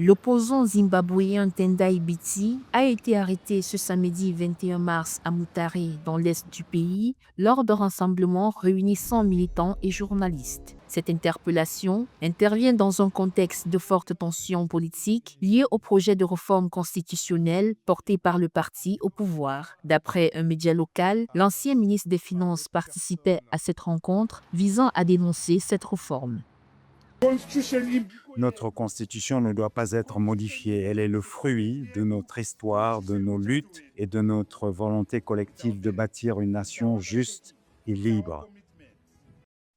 L'opposant zimbabwéen Tendai Biti a été arrêté ce samedi 21 mars à Mutare, dans l'est du pays, lors d'un rassemblement réunissant militants et journalistes. Cette interpellation intervient dans un contexte de forte tension politique liée au projet de réforme constitutionnelle porté par le parti au pouvoir. D'après un média local, l'ancien ministre des Finances participait à cette rencontre visant à dénoncer cette réforme. Notre constitution ne doit pas être modifiée. Elle est le fruit de notre histoire, de nos luttes et de notre volonté collective de bâtir une nation juste et libre.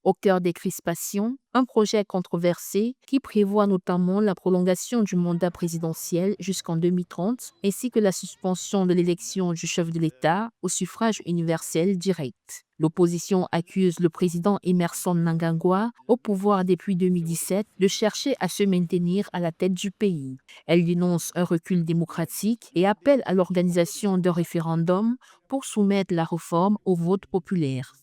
Au cœur des crispations, un projet controversé qui prévoit notamment la prolongation du mandat présidentiel jusqu'en 2030 ainsi que la suspension de l'élection du chef de l'État au suffrage universel direct. L'opposition accuse le président Emmerson Mnangagwa, au pouvoir depuis 2017, de chercher à se maintenir à la tête du pays. Elle dénonce un recul démocratique et appelle à l'organisation d'un référendum pour soumettre la réforme au vote populaire.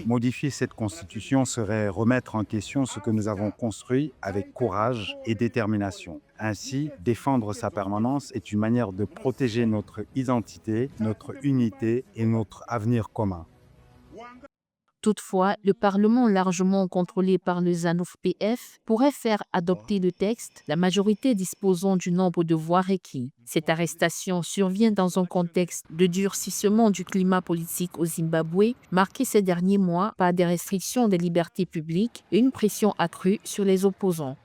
Modifier cette constitution serait remettre en question ce que nous avons construit avec courage et détermination. Ainsi, défendre sa permanence est une manière de protéger notre identité, notre unité et notre avenir commun. Toutefois, le Parlement largement contrôlé par le ZANU-PF pourrait faire adopter le texte, la majorité disposant du nombre de voix requis. Cette arrestation survient dans un contexte de durcissement du climat politique au Zimbabwe, marqué ces derniers mois par des restrictions des libertés publiques et une pression accrue sur les opposants.